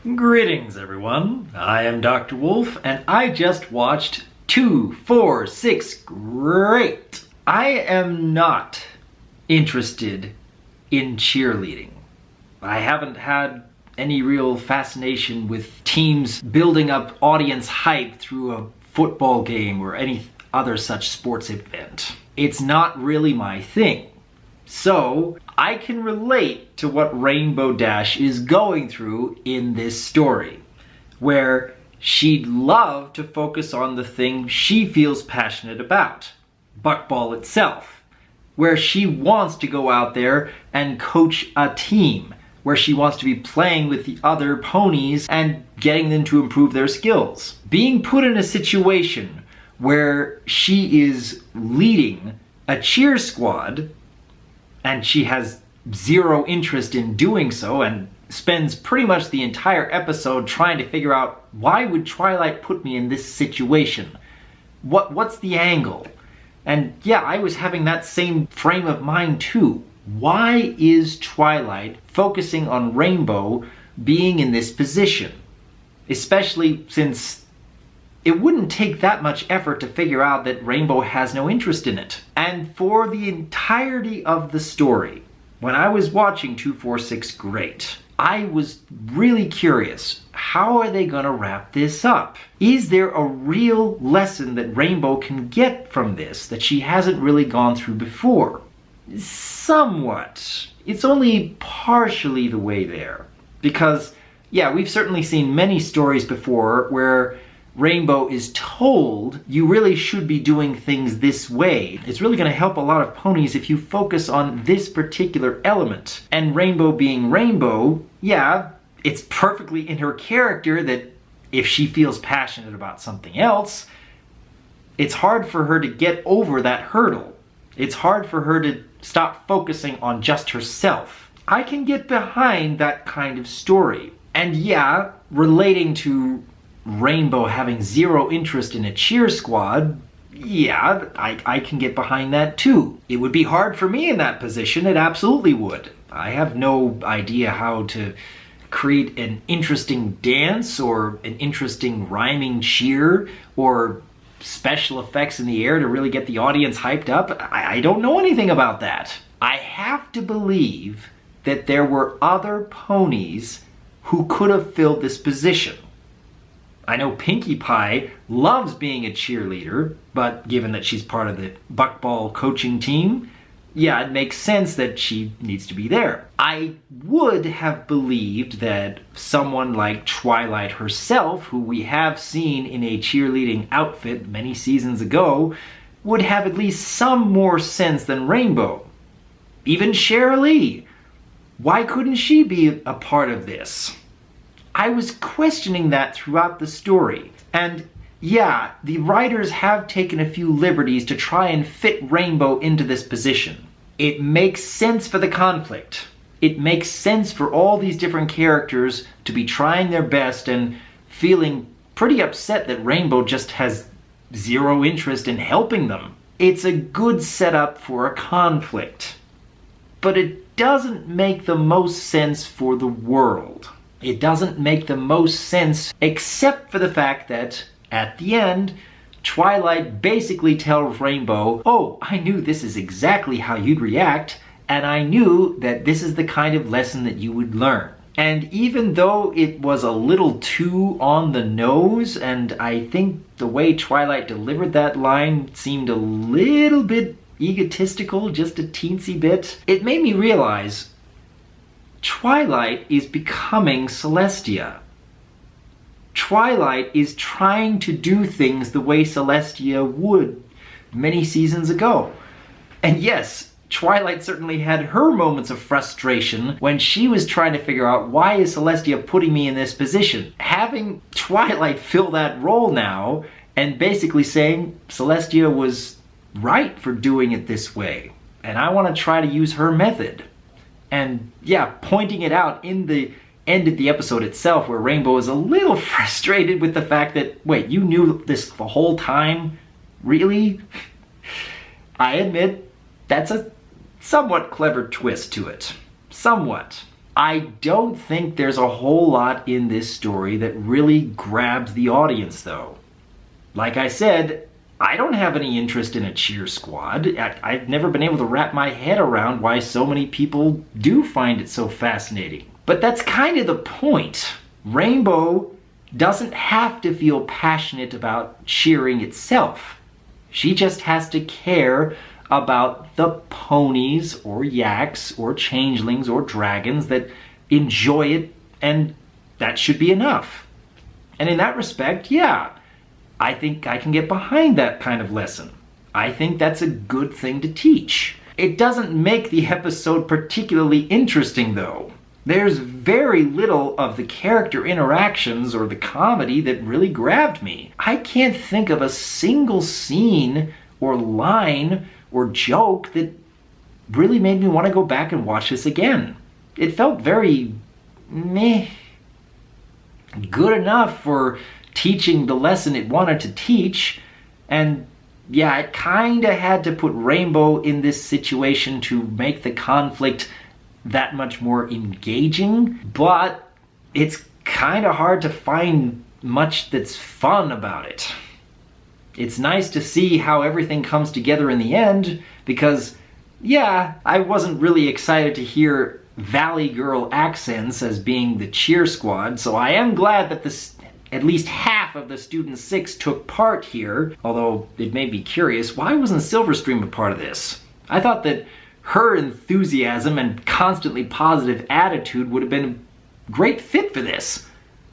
Greetings everyone, I am Dr. Wolf and I just watched 2, 4, 6 Great! I am not interested in cheerleading. I haven't had any real fascination with teams building up audience hype through a football game or any other such sports event. It's not really my thing. So, I can relate to what Rainbow Dash is going through in this story, where she'd love to focus on the thing she feels passionate about, buckball itself, where she wants to go out there and coach a team, where she wants to be playing with the other ponies and getting them to improve their skills. Being put in a situation where she is leading a cheer squad and she has zero interest in doing so and spends pretty much the entire episode trying to figure out, why would Twilight put me in this situation? What's the angle? And yeah, I was having that same frame of mind too. Why is Twilight focusing on Rainbow being in this position? Especially since it wouldn't take that much effort to figure out that Rainbow has no interest in it. And for the entirety of the story, when I was watching 246 Great, I was really curious, how are they gonna wrap this up? Is there a real lesson that Rainbow can get from this that she hasn't really gone through before? Somewhat. It's only partially the way there. Because, yeah, we've certainly seen many stories before where Rainbow is told, you really should be doing things this way. It's really going to help a lot of ponies if you focus on this particular element. And Rainbow being Rainbow, yeah, it's perfectly in her character that if she feels passionate about something else, it's hard for her to get over that hurdle. It's hard for her to stop focusing on just herself. I can get behind that kind of story. And yeah, relating to Rainbow having zero interest in a cheer squad, yeah, I can get behind that too. It would be hard for me in that position, it absolutely would. I have no idea how to create an interesting dance or an interesting rhyming cheer or special effects in the air to really get the audience hyped up. I don't know anything about that. I have to believe that there were other ponies who could have filled this position. I know Pinkie Pie loves being a cheerleader, but given that she's part of the buckball coaching team, yeah, it makes sense that she needs to be there. I would have believed that someone like Twilight herself, who we have seen in a cheerleading outfit many seasons ago, would have at least some more sense than Rainbow. Even Cheerleading. Why couldn't she be a part of this? I was questioning that throughout the story. And yeah, the writers have taken a few liberties to try and fit Rainbow into this position. It makes sense for the conflict. It makes sense for all these different characters to be trying their best and feeling pretty upset that Rainbow just has zero interest in helping them. It's a good setup for a conflict. But it doesn't make the most sense for the world. It doesn't make the most sense except for the fact that, at the end, Twilight basically tells Rainbow, oh, I knew this is exactly how you'd react, and I knew that this is the kind of lesson that you would learn. And even though it was a little too on the nose, and I think the way Twilight delivered that line seemed a little bit egotistical, just a teensy bit, it made me realize Twilight is becoming Celestia. Twilight is trying to do things the way Celestia would many seasons ago. And yes, Twilight certainly had her moments of frustration when she was trying to figure out, why is Celestia putting me in this position? Having Twilight fill that role now and basically saying Celestia was right for doing it this way, and I want to try to use her method. And yeah, pointing it out in the end of the episode itself, where Rainbow is a little frustrated with the fact that, wait, you knew this the whole time? Really? I admit, that's a somewhat clever twist to it. Somewhat. I don't think there's a whole lot in this story that really grabs the audience, though. Like I said, I don't have any interest in a cheer squad. I've never been able to wrap my head around why so many people do find it so fascinating. But that's kind of the point. Rainbow doesn't have to feel passionate about cheering itself. She just has to care about the ponies or yaks or changelings or dragons that enjoy it, and that should be enough. And in that respect, yeah, I think I can get behind that kind of lesson. I think that's a good thing to teach. It doesn't make the episode particularly interesting, though. There's very little of the character interactions or the comedy that really grabbed me. I can't think of a single scene or line or joke that really made me want to go back and watch this again. It felt very meh. Good enough for teaching the lesson it wanted to teach, and yeah, it kinda had to put Rainbow in this situation to make the conflict that much more engaging, but it's kinda hard to find much that's fun about it. It's nice to see how everything comes together in the end, because yeah, I wasn't really excited to hear Valley Girl accents as being the cheer squad, so I am glad that at least half of the Student 6 took part here, although it made me curious, why wasn't Silverstream a part of this? I thought that her enthusiasm and constantly positive attitude would have been a great fit for this.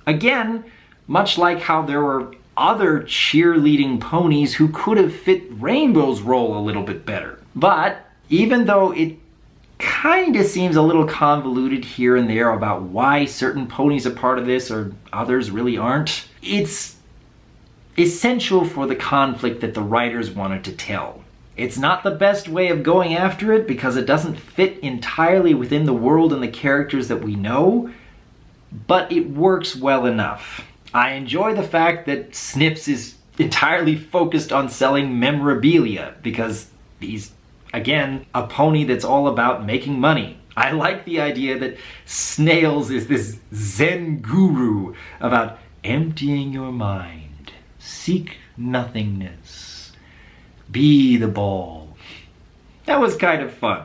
Again, much like how there were other cheerleading ponies who could have fit Rainbow's role a little bit better. But even though it kinda seems a little convoluted here and there about why certain ponies are part of this or others really aren't, it's essential for the conflict that the writers wanted to tell. It's not the best way of going after it because it doesn't fit entirely within the world and the characters that we know, but it works well enough. I enjoy the fact that Snips is entirely focused on selling memorabilia because he's, again, a pony that's all about making money. I like the idea that Snails is this Zen guru about emptying your mind, seek nothingness, be the ball. That was kind of fun.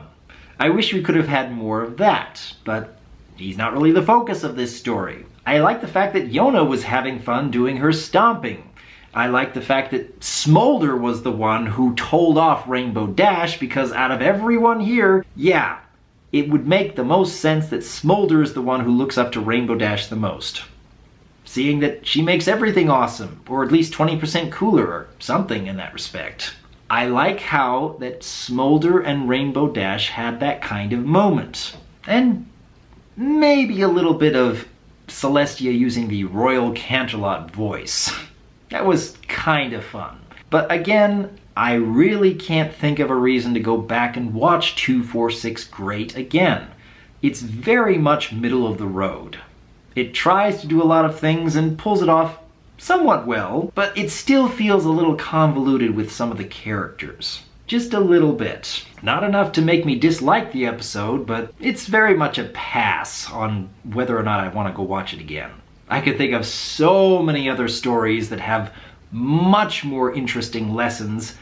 I wish we could have had more of that, but he's not really the focus of this story. I like the fact that Yona was having fun doing her stomping. I like the fact that Smolder was the one who told off Rainbow Dash because out of everyone here, yeah, it would make the most sense that Smolder is the one who looks up to Rainbow Dash the most. Seeing that she makes everything awesome, or at least 20% cooler, or something in that respect. I like how that Smolder and Rainbow Dash had that kind of moment. And maybe a little bit of Celestia using the Royal Canterlot voice. That was kind of fun. But again, I really can't think of a reason to go back and watch 246 Great again. It's very much middle of the road. It tries to do a lot of things and pulls it off somewhat well, but it still feels a little convoluted with some of the characters. Just a little bit. Not enough to make me dislike the episode, but it's very much a pass on whether or not I want to go watch it again. I could think of so many other stories that have much more interesting lessons,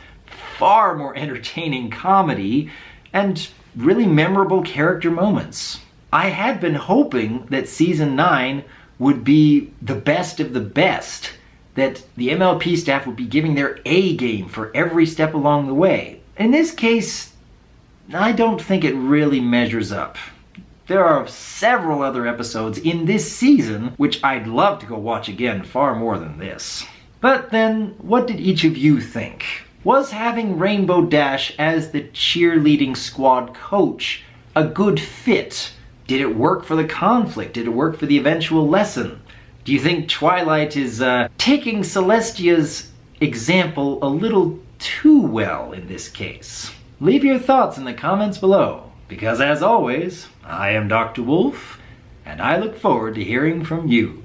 far more entertaining comedy, and really memorable character moments. I had been hoping that Season 9 would be the best of the best, that the MLP staff would be giving their A game for every step along the way. In this case, I don't think it really measures up. There are several other episodes in this season which I'd love to go watch again far more than this. But then, what did each of you think? Was having Rainbow Dash as the cheerleading squad coach a good fit? Did it work for the conflict? Did it work for the eventual lesson? Do you think Twilight is taking Celestia's example a little too well in this case? Leave your thoughts in the comments below, because as always, I am Dr. Wolf, and I look forward to hearing from you.